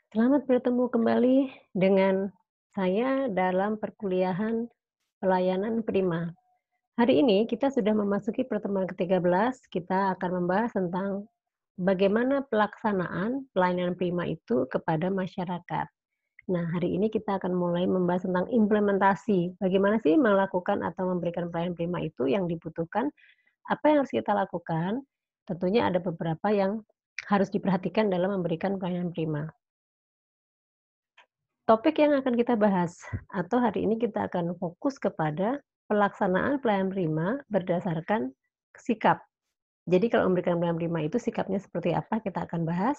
Selamat bertemu kembali dengan saya dalam perkuliahan pelayanan prima. Hari ini kita sudah memasuki pertemuan ke-13, kita akan membahas tentang bagaimana pelaksanaan pelayanan prima itu kepada masyarakat. Nah, hari ini kita akan mulai membahas tentang implementasi, bagaimana sih melakukan atau memberikan pelayanan prima itu yang dibutuhkan, apa yang harus kita lakukan, tentunya ada beberapa yang harus diperhatikan dalam memberikan pelayanan prima. Topik yang akan kita bahas atau hari ini kita akan fokus kepada pelaksanaan pelayanan prima berdasarkan sikap. Jadi kalau memberikan pelayanan prima itu sikapnya seperti apa kita akan bahas.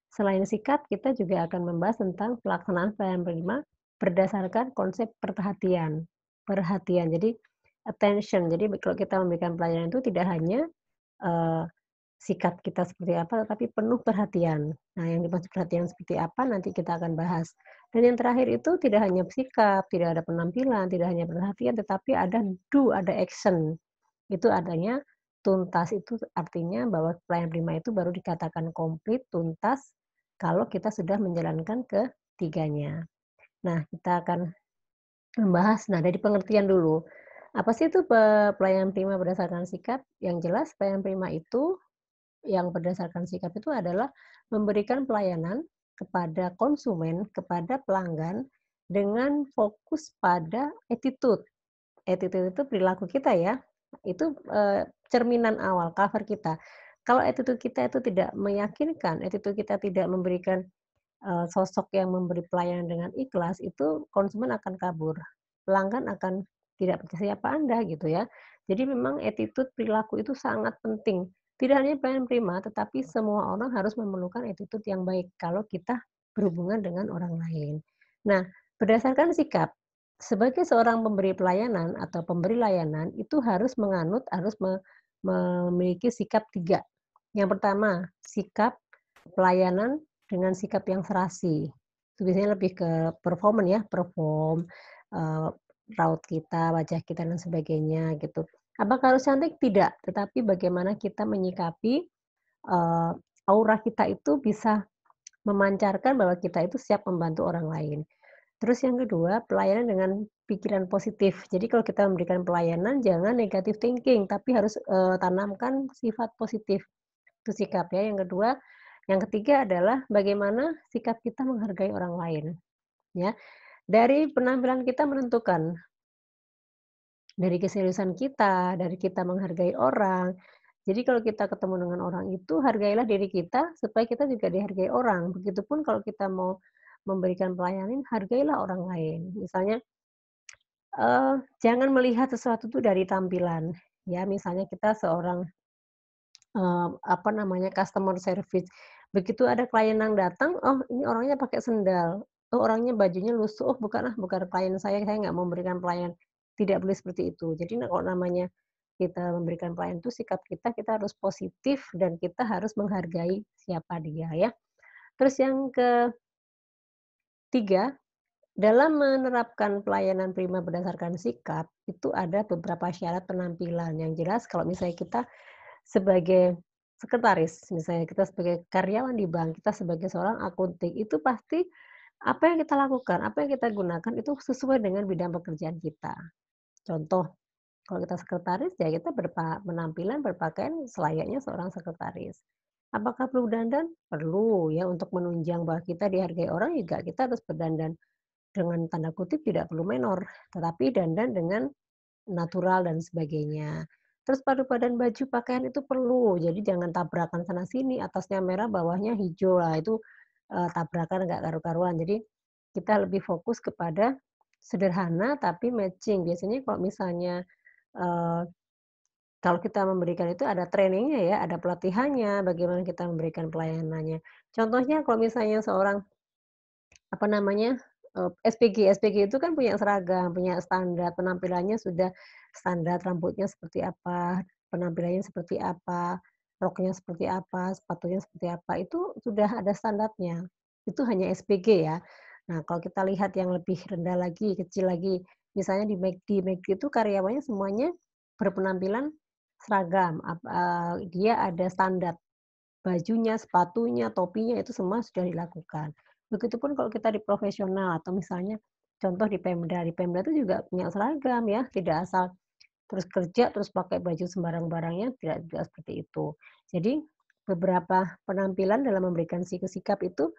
Selain sikap, kita juga akan membahas tentang pelaksanaan pelayanan prima berdasarkan konsep perhatian. Perhatian, jadi attention. Jadi kalau kita memberikan pelayanan itu tidak hanya eee, sikap kita seperti apa, tetapi penuh perhatian. Nah, yang dimaksud perhatian seperti apa nanti kita akan bahas. Dan yang terakhir itu tidak hanya sikap, tidak ada penampilan, tidak hanya perhatian, tetapi ada do, ada action. Itu adanya tuntas, itu artinya bahwa pelayanan prima itu baru dikatakan komplit, tuntas, kalau kita sudah menjalankan ketiganya. Nah, kita akan membahas, nah dari pengertian dulu. Apa sih itu pelayanan prima berdasarkan sikap? Yang jelas pelayanan prima itu yang berdasarkan sikap itu adalah memberikan pelayanan kepada konsumen, kepada pelanggan dengan fokus pada attitude. Attitude itu perilaku kita ya, itu, cerminan awal, cover kita. Kalau attitude kita itu tidak meyakinkan, attitude kita tidak memberikan, sosok yang memberi pelayanan dengan ikhlas, itu konsumen akan kabur. Pelanggan akan tidak percaya siapa Anda gitu ya. Jadi memang attitude perilaku itu sangat penting. Tidak hanya pelayan prima, tetapi semua orang harus memerlukan attitude yang baik kalau kita berhubungan dengan orang lain. Nah, berdasarkan sikap, sebagai seorang pemberi pelayanan atau pemberi layanan itu harus menganut, harus memiliki sikap 3. Yang pertama, sikap pelayanan dengan sikap yang serasi. Itu biasanya lebih ke performan ya, perform, eee, raut kita, wajah kita dan sebagainya gitu. Apakah harus cantik? Tidak, tetapi bagaimana kita menyikapi, eee, aura kita itu bisa memancarkan bahwa kita itu siap membantu orang lain. Terus yang kedua, pelayanan dengan pikiran positif. Jadi kalau kita memberikan pelayanan jangan negative thinking, tapi harus, tanamkan sifat positif. Itu sikap ya. Yang kedua, yang ketiga adalah bagaimana sikap kita menghargai orang lain, ya. Dari penampilan kita menentukan, dari keseriusan kita, dari kita menghargai orang. Jadi kalau kita ketemu dengan orang itu, hargailah diri kita supaya kita juga dihargai orang. Begitupun kalau kita mau memberikan pelayanan, hargailah orang lain. Misalnya, jangan melihat sesuatu itu dari tampilan, ya. Misalnya kita seorang apa namanya, customer service. Begitu ada klien yang datang, "Oh, ini orangnya pakai sendal. Oh, orangnya bajunya lusuh. Oh, bukan klien saya nggak mau memberikan pelayanan." Tidak boleh seperti itu. Jadi kalau namanya kita memberikan pelayanan itu sikap kita, kita harus positif dan kita harus menghargai siapa dia ya. Terus yang ketiga, dalam menerapkan pelayanan prima berdasarkan sikap, itu ada beberapa syarat penampilan. Yang jelas kalau misalnya kita sebagai sekretaris, misalnya kita sebagai karyawan di bank, kita sebagai seorang akunting, itu pasti apa yang kita lakukan, apa yang kita gunakan itu sesuai dengan bidang pekerjaan kita. Contoh, kalau kita sekretaris, ya kita penampilan berpakaian selayaknya seorang sekretaris. Apakah perlu dandan? Perlu ya, untuk menunjang bahwa kita dihargai orang juga kita harus berdandan dengan tanda kutip tidak perlu menor, tetapi dandan dengan natural dan sebagainya. Terus padu padan baju pakaian itu perlu, jadi jangan tabrakan sana sini, atasnya merah, bawahnya hijau, lah itu, tabrakan nggak karu-karuan. Jadi kita lebih fokus kepada sederhana tapi matching. Biasanya kalau misalnya, eee, kalau kita memberikan itu ada trainingnya ya, ada pelatihannya, bagaimana kita memberikan pelayanannya. Contohnya kalau misalnya seorang apa namanya, SPG itu kan punya seragam, punya standar, penampilannya sudah standar, rambutnya seperti apa, penampilannya seperti apa, roknya seperti apa, sepatunya seperti apa, itu sudah ada standarnya. Itu hanya SPG ya. Nah, kalau kita lihat yang lebih rendah lagi, kecil lagi, misalnya di McD itu karyawannya semuanya berpenampilan seragam, dia ada standar bajunya, sepatunya, topinya, itu semua sudah dilakukan. Begitupun kalau kita di profesional atau misalnya contoh di Pemda itu juga punya seragam ya, tidak asal terus kerja, terus pakai baju sembarang-barangnya, tidak seperti itu. Jadi beberapa penampilan dalam memberikan sikap itu,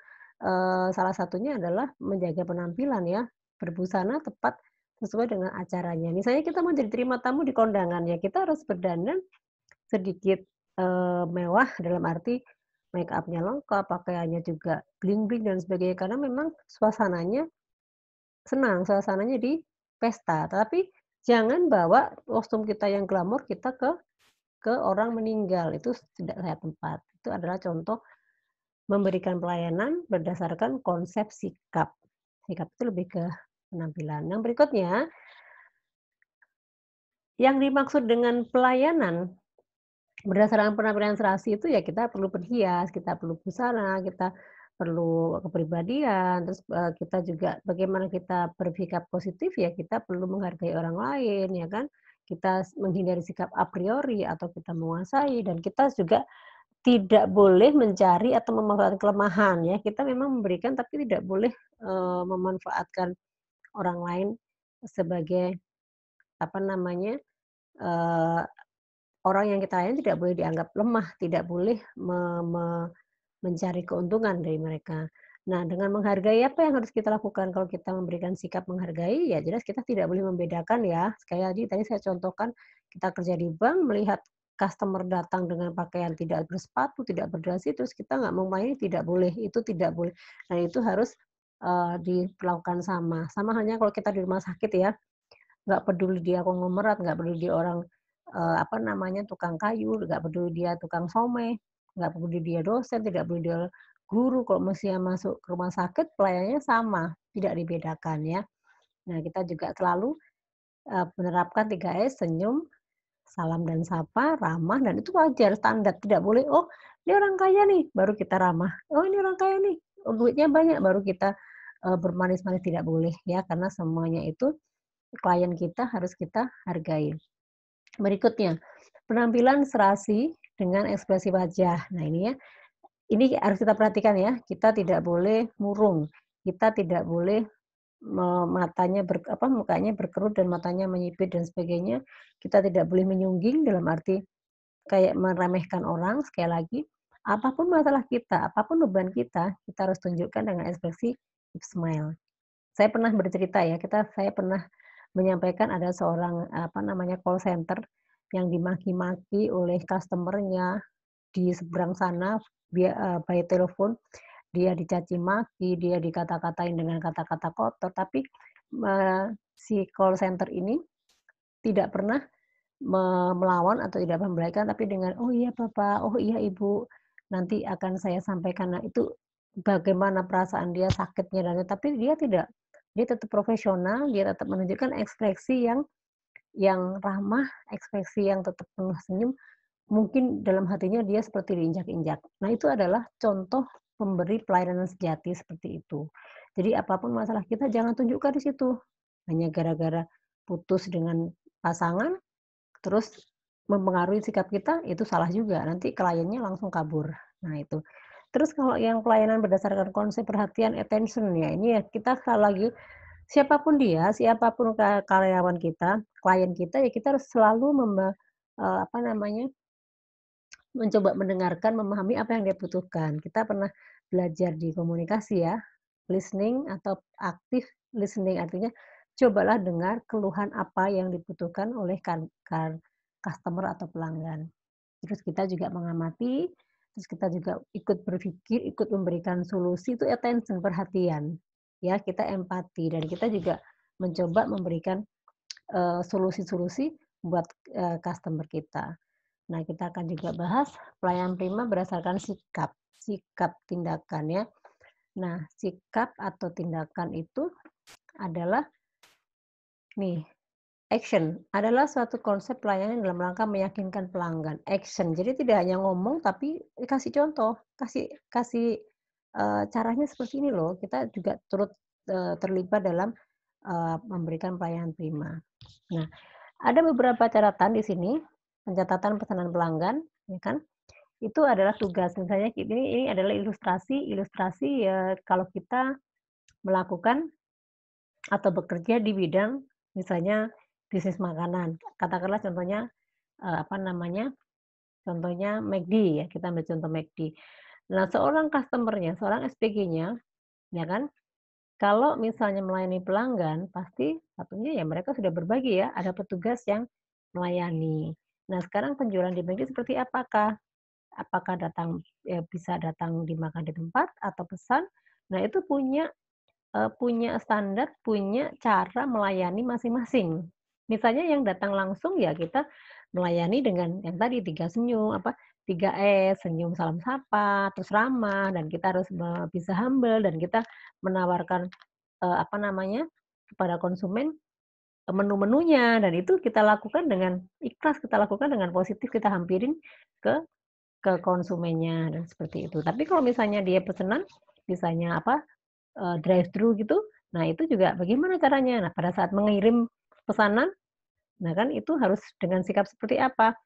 salah satunya adalah menjaga penampilan ya, berbusana tepat sesuai dengan acaranya. Misalnya kita mau jadi terima tamu di kondangan, ya kita harus berdandan sedikit, mewah dalam arti make up-nya lengkap, pakaiannya juga bling-bling dan sebagainya, karena memang suasananya senang, suasananya di pesta, tapi jangan bawa kostum kita yang glamor kita ke orang meninggal, itu tidak saya tempat. Itu adalah contoh memberikan pelayanan berdasarkan konsep sikap. Sikap itu lebih ke penampilan. Yang berikutnya, yang dimaksud dengan pelayanan berdasarkan penampilan serasi itu ya kita perlu berhias, kita perlu busana, kita perlu kepribadian, terus, kita juga bagaimana kita bersikap positif ya kita perlu menghargai orang lain ya kan. Kita menghindari sikap a priori atau kita menguasai dan kita juga tidak boleh mencari atau memanfaatkan kelemahan ya. Kita memang memberikan tapi tidak boleh, memanfaatkan orang lain sebagai apa namanya, eee orang yang kita layani tidak boleh dianggap lemah, tidak boleh me me mencari keuntungan dari mereka. Nah, dengan menghargai apa yang harus kita lakukan kalau kita memberikan sikap menghargai, ya jelas kita tidak boleh membedakan ya. Sekali lagi tadi saya contohkan, kita kerja di bank melihat customer datang dengan pakaian tidak bersepatu, tidak berdasi, terus kita nggak mau main, tidak boleh, itu tidak boleh. Nah, itu harus, diperlakukan sama. Sama halnya kalau kita di rumah sakit ya, nggak peduli dia konglomerat, nggak peduli dia orang, apa namanya, tukang kayu, nggak peduli dia tukang somai, nggak peduli dia dosen, tidak peduli dia guru, kalau mestinya masuk ke rumah sakit pelayanannya sama, tidak dibedakan ya. Nah, kita juga selalu, menerapkan 3S, senyum, salam dan sapa, ramah, dan itu wajar, standar, tidak boleh, "Oh, ini orang kaya nih," baru kita ramah. "Oh, ini orang kaya nih, oh duitnya banyak," baru kita, bermanis-manis, tidak boleh ya, karena semuanya itu klien kita harus kita hargai. Berikutnya, penampilan serasi dengan ekspresi wajah. Nah ini ya, ini harus kita perhatikan ya, kita tidak boleh murung, kita tidak boleh matanya mukanya berkerut dan matanya menyipit dan sebagainya. Kita tidak boleh menyungging dalam arti kayak meremehkan orang, sekali lagi, apapun masalah kita, apapun beban kita harus tunjukkan dengan ekspresi keep smile. Saya pernah bercerita ya, saya pernah menyampaikan ada seorang, apa namanya, call center yang dimaki-maki oleh customer-nya di seberang sana by telepon. Dia dicaci maki, dia dikata-katain dengan kata-kata kotor, tapi, si call center ini tidak pernah melawan atau tidak membelaikan, tapi dengan, "Oh iya Bapak, oh iya Ibu, nanti akan saya sampaikan." Nah itu bagaimana perasaan dia, sakitnya dan tapi dia tidak, dia tetap profesional, dia tetap menunjukkan ekspresi yang ramah, ekspresi yang tetap penuh senyum, mungkin dalam hatinya dia seperti diinjak-injak. Nah itu adalah contoh pemberi pelayanan sejati seperti itu. Jadi apapun masalah kita jangan tunjukkan di situ, hanya gara-gara putus dengan pasangan terus mempengaruhi sikap kita, itu salah juga, nanti kliennya langsung kabur. Nah itu. Terus kalau yang pelayanan berdasarkan konsep perhatian attention ya, ini ya kita sekali lagi, siapapun dia, siapapun karyawan kita, klien kita, ya kita harus selalu apa namanya, mencoba mendengarkan, memahami apa yang dia butuhkan. Kita pernah belajar di komunikasi ya, listening atau active listening, artinya cobalah dengar keluhan apa yang dibutuhkan oleh customer atau pelanggan. Terus kita juga mengamati, terus kita juga ikut berpikir, ikut memberikan solusi, itu attention, perhatian. Ya, kita empati dan kita juga mencoba memberikan, solusi-solusi buat, customer kita. Nah, kita akan juga bahas pelayanan prima berdasarkan sikap, sikap tindakan ya. Nah, sikap atau tindakan itu adalah nih, action adalah suatu konsep pelayanan dalam rangka meyakinkan pelanggan. Action, jadi tidak hanya ngomong tapi kasih contoh, kasih kasih, caranya seperti ini loh, kita juga turut, terlibat dalam, memberikan pelayanan prima. Nah, ada beberapa catatan di sini, pencatatan pesanan pelanggan, ya kan. itu adalah tugas. Misalnya ini adalah ilustrasi ya kalau kita melakukan atau bekerja di bidang misalnya bisnis makanan. Katakanlah contohnya, apa namanya, contohnya McD ya, kita ambil contoh McD. Nah, seorang customer-nya, seorang SPG-nya, ya kan, kalau misalnya melayani pelanggan, pasti satunya ya mereka sudah berbagi ya, ada petugas yang melayani. Nah, sekarang penjualan di McD seperti apakah? Apakah bisa datang dimakan di tempat atau pesan? Nah, itu punya standar, punya cara melayani masing-masing. Misalnya yang datang langsung ya kita melayani dengan yang tadi 3 senyum, 3S, senyum salam sapa, terus ramah, dan kita harus bisa humble dan kita menawarkan, apa namanya, kepada konsumen, menu-menunya dan itu kita lakukan dengan ikhlas, kita lakukan dengan positif, kita hampirin ke konsumennya dan seperti itu. Tapi kalau misalnya dia pesanan, misalnya drive-thru gitu, nah itu juga bagaimana caranya? Nah, pada saat mengirim pesanan, nah kan itu harus dengan sikap seperti apa?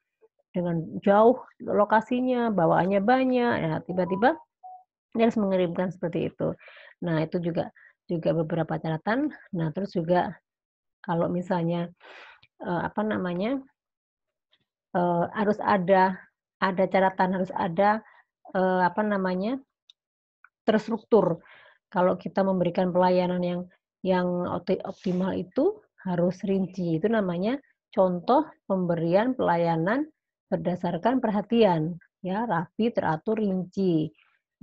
Dengan jauh lokasinya, bawaannya banyak, ya tiba-tiba dia harus mengirimkan seperti itu. Nah, itu juga juga beberapa catatan. Nah, terus juga kalau misalnya, apa namanya, harus ada catatan, harus ada, apa namanya, terstruktur. Kalau kita memberikan pelayanan yang optimal itu harus rinci, itu namanya contoh pemberian pelayanan berdasarkan perhatian, ya, rapi, teratur, rinci.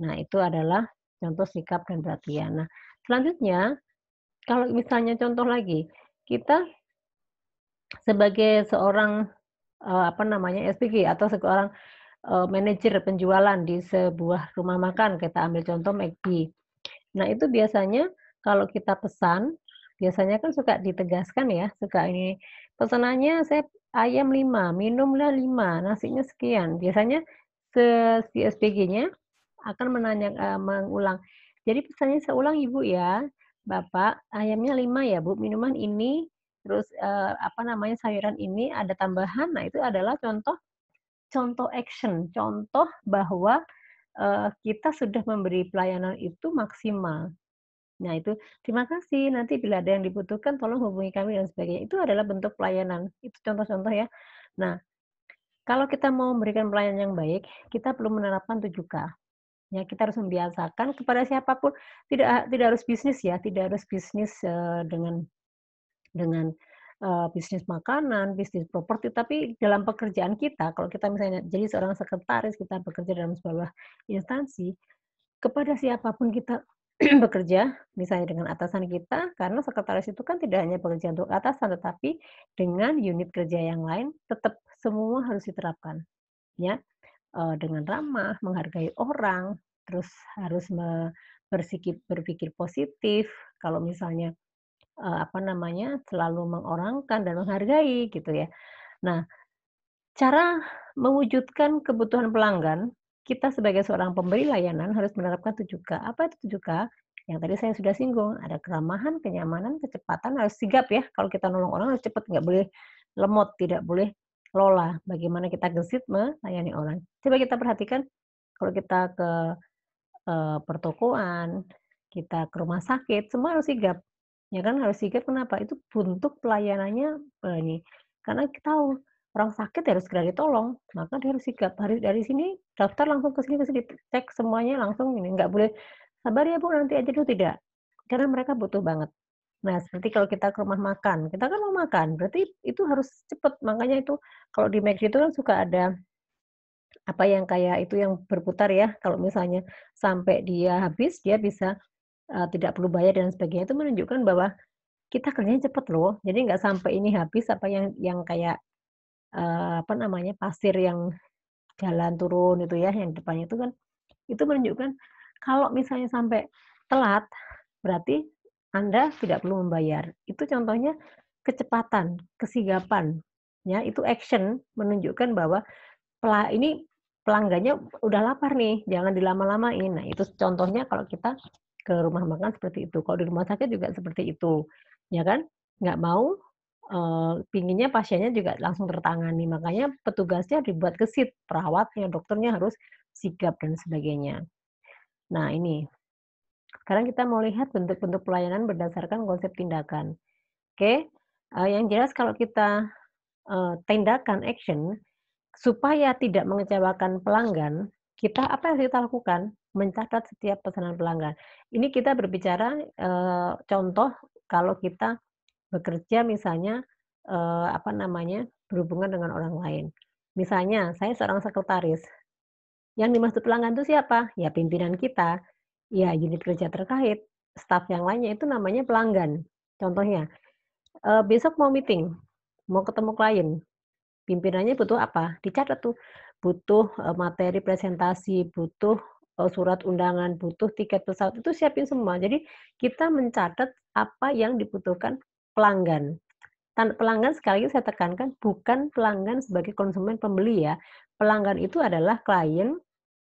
Nah, itu adalah contoh sikap dan perhatian. Nah, selanjutnya kalau misalnya contoh lagi, kita sebagai seorang, apa namanya, SPG atau seorang, manajer penjualan di sebuah rumah makan, kita ambil contoh McD. Nah, itu biasanya kalau kita pesan, biasanya kan suka ditegaskan ya, suka ini, "Pesanannya saya ayam 5, minumlah 5, nasinya sekian." Biasanya si SPG-nya akan mengulang, "Jadi pesannya saya ulang Ibu ya, Bapak, ayamnya 5 ya Bu, minuman ini, terus, apa namanya, sayuran ini ada tambahan." Nah, itu adalah contoh contoh action, contoh bahwa, kita sudah memberi pelayanan itu maksimal. Nah itu, "Terima kasih, nanti bila ada yang dibutuhkan tolong hubungi kami," dan sebagainya. Itu adalah bentuk pelayanan, itu contoh-contoh ya. Nah, kalau kita mau memberikan pelayanan yang baik, kita perlu menerapkan 7K. Ya, kita harus membiasakan kepada siapapun, tidak harus bisnis ya, tidak harus bisnis, dengan bisnis makanan, bisnis properti, tapi dalam pekerjaan kita, kalau kita misalnya jadi seorang sekretaris, kita bekerja dalam sebuah instansi, kepada siapapun kita bekerja, misalnya dengan atasan kita, karena sekretaris itu kan tidak hanya bekerja untuk atasan, tetapi dengan unit kerja yang lain, tetap semua harus diterapkan, ya. Dengan ramah, menghargai orang, terus harus berpikir positif, kalau misalnya, apa namanya, selalu mengorangkan dan menghargai, gitu ya. Nah, cara mewujudkan kebutuhan pelanggan, kita sebagai seorang pemberi layanan harus menerapkan 7K. Apa itu 7K? Yang tadi saya sudah singgung, ada keramahan, kenyamanan, kecepatan, harus sigap ya, kalau kita nolong orang harus cepat, nggak boleh lemot, tidak boleh lola. Bagaimana kita gesit melayani orang. Coba kita perhatikan kalau kita ke, pertokoan, kita ke rumah sakit, semua harus sigap. Ya kan harus sigap kenapa? Itu bentuk pelayanannya, ini, karena kita tahu orang sakit harus segera ditolong, maka dia harus sigap. Dari sini daftar langsung ke sini, cek semuanya langsung ini, nggak boleh, "Sabar ya Bu, nanti aja dulu," tidak. Karena mereka butuh banget. Nah, seperti kalau kita ke rumah makan, kita kan mau makan, berarti itu harus cepet. Makanya itu kalau di McD itu kan suka ada, apa yang kayak itu yang berputar ya, kalau misalnya sampai dia habis, dia bisa, tidak perlu bayar dan sebagainya. Itu menunjukkan bahwa kita kerjanya cepet loh, jadi nggak sampai ini habis, apa yang kayak, apa namanya, pasir yang jalan turun itu ya, yang depannya itu kan, itu menunjukkan kalau misalnya sampai telat, berarti Anda tidak perlu membayar. Itu contohnya kecepatan, kesigapan, ya, itu action menunjukkan bahwa ini pelanggannya udah lapar nih, jangan dilama-lamain. Nah, itu contohnya kalau kita ke rumah makan seperti itu. Kalau di rumah sakit juga seperti itu, ya kan? Nggak mau pinginnya pasiennya juga langsung tertangani, makanya petugasnya dibuat gesit, perawatnya, dokternya harus sigap dan sebagainya. Nah ini, sekarang kita mau lihat bentuk-bentuk pelayanan berdasarkan konsep tindakan. Oke, yang jelas kalau kita, tindakan action, supaya tidak mengecewakan pelanggan, apa yang kita lakukan? Mencatat setiap pesanan pelanggan. Ini kita berbicara, contoh kalau kita bekerja misalnya, apa namanya, berhubungan dengan orang lain. Misalnya saya seorang sekretaris, yang dimaksud pelanggan itu siapa? Ya pimpinan kita, ya unit kerja terkait, staf yang lainnya itu namanya pelanggan. Contohnya, besok mau meeting, mau ketemu klien, pimpinannya butuh apa? Dicatat tuh, butuh, materi presentasi, butuh, surat undangan, butuh tiket pesawat, itu siapin semua. Jadi kita mencatat apa yang dibutuhkan pelanggan. Pelanggan sekali lagi saya tekankan bukan pelanggan sebagai konsumen pembeli ya. Pelanggan itu adalah klien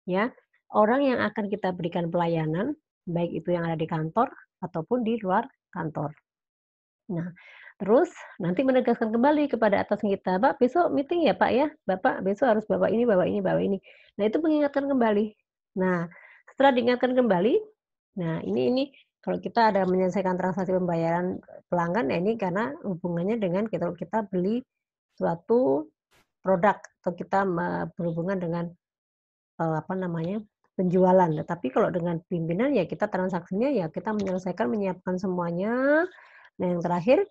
ya, orang yang akan kita berikan pelayanan, baik itu yang ada di kantor ataupun di luar kantor. Nah, terus nanti menegaskan kembali kepada atasan kita, "Pak, besok meeting ya, Pak, ya? Bapak besok harus bawa ini bawa ini bawa ini." Nah, itu mengingatkan kembali. Nah, setelah diingatkan kembali, nah ini kalau kita ada menyelesaikan transaksi pembayaran pelanggan, ya ini karena hubungannya dengan kita beli suatu produk atau kita berhubungan dengan, apa namanya, penjualan. Tetapi kalau dengan pimpinan ya kita transaksinya ya kita menyelesaikan, menyiapkan semuanya. Nah, yang terakhir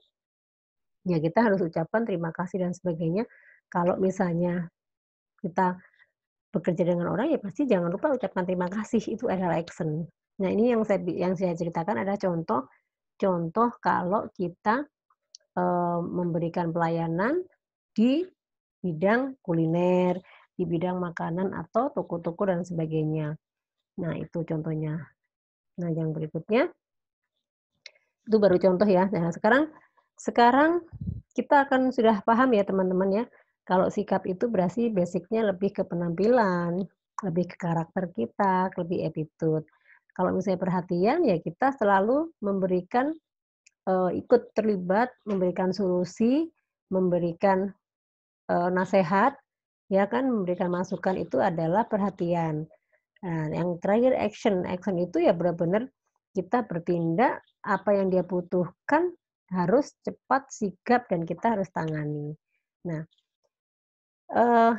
ya kita harus ucapkan terima kasih dan sebagainya. Kalau misalnya kita bekerja dengan orang, ya pasti jangan lupa ucapkan terima kasih, itu adalah action. Nah ini yang saya ceritakan adalah contoh contoh kalau kita, memberikan pelayanan di bidang kuliner, di bidang makanan atau toko-toko dan sebagainya. Nah itu contohnya. Nah yang berikutnya, itu baru contoh ya. Nah sekarang sekarang kita akan sudah paham ya teman-teman ya, kalau sikap itu berarti basic-nya lebih ke penampilan, lebih ke karakter kita, lebih attitude. Kalau misalnya perhatian ya kita selalu memberikan, ikut terlibat, memberikan solusi, memberikan, nasehat, ya kan, memberikan masukan itu adalah perhatian. Nah, yang terakhir action. Action itu ya benar-benar kita bertindak, apa yang dia butuhkan harus cepat, sigap, dan kita harus tangani. Nah, eee,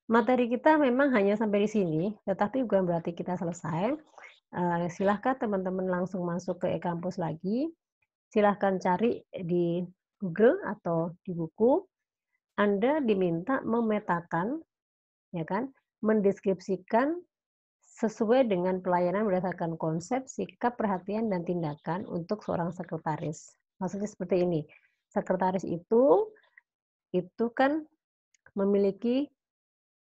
materi kita memang hanya sampai di sini, tetapi bukan berarti kita selesai. Silahkan teman-teman langsung masuk ke e-kampus lagi, silahkan cari di Google atau di buku. Anda diminta memetakan, ya kan, mendeskripsikan sesuai dengan pelayanan berdasarkan konsep, sikap, perhatian, dan tindakan untuk seorang sekretaris. Maksudnya seperti ini, sekretaris itu kan memiliki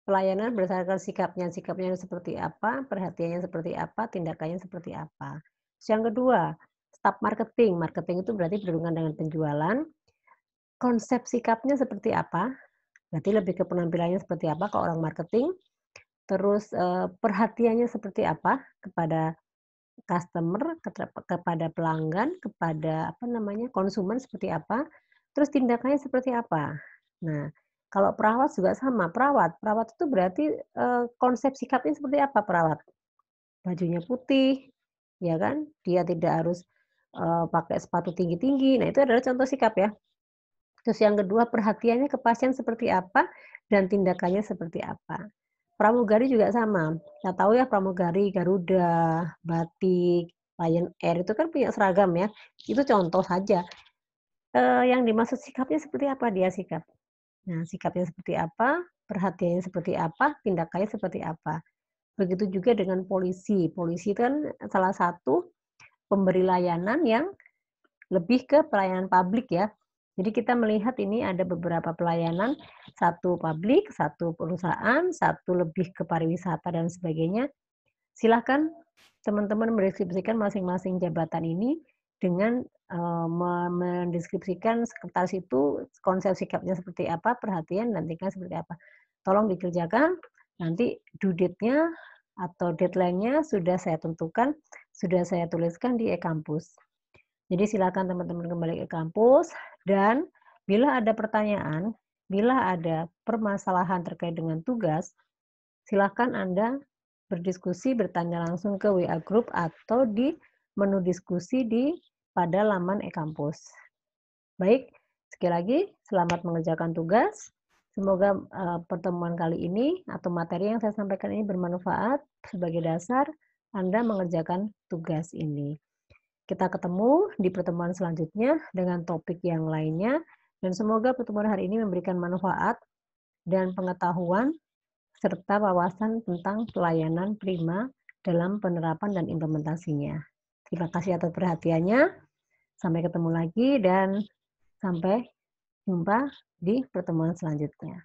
pelayanan berdasarkan sikapnya. Sikapnya seperti apa, perhatiannya seperti apa, tindakannya seperti apa. Terus yang kedua, staf marketing. Marketing itu berarti berhubungan dengan penjualan. Konsep sikapnya seperti apa, berarti lebih ke penampilannya seperti apa kalau orang marketing. Terus, perhatiannya seperti apa kepada customer, kepada pelanggan, kepada apa namanya, konsumen seperti apa, terus tindakannya seperti apa. Nah, kalau perawat juga sama, perawat itu berarti, konsep sikapnya seperti apa perawat? Bajunya putih, ya kan, dia tidak harus, pakai sepatu tinggi-tinggi, nah itu adalah contoh sikap ya. Terus yang kedua perhatiannya ke pasien seperti apa, dan tindakannya seperti apa. Pramugari juga sama, kita tahu ya pramugari, Garuda, Batik, Lion Air itu kan punya seragam ya, itu contoh saja. Yang dimaksud sikapnya seperti apa dia sikap. Nah sikapnya seperti apa, perhatiannya seperti apa, tindakannya seperti apa. Begitu juga dengan polisi, polisi kan salah satu pemberi layanan yang lebih ke pelayanan publik ya. Jadi kita melihat ini ada beberapa pelayanan, satu publik, satu perusahaan, satu lebih ke pariwisata dan sebagainya. Silakan teman-teman mendeskripsikan masing-masing jabatan ini dengan, mendeskripsikan sekretaris itu konsep sikapnya seperti apa, perhatian dan tingkah seperti apa. Tolong dikerjakan, nanti due date-nya atau deadline-nya sudah saya tentukan, sudah saya tuliskan di e-kampus. Jadi silakan teman-teman kembali ke kampus dan Bila ada pertanyaan, bila ada permasalahan terkait dengan tugas, silakan Anda berdiskusi, bertanya langsung ke WA Group atau di menu diskusi pada laman e-kampus. Baik, sekali lagi selamat mengerjakan tugas. Semoga, pertemuan kali ini atau materi yang saya sampaikan ini bermanfaat sebagai dasar Anda mengerjakan tugas ini. Kita ketemu di pertemuan selanjutnya dengan topik yang lainnya dan semoga pertemuan hari ini memberikan manfaat dan pengetahuan serta wawasan tentang pelayanan Prima dalam penerapan dan implementasinya. Terima kasih atas perhatiannya. Sampai ketemu lagi dan sampai jumpa di pertemuan selanjutnya.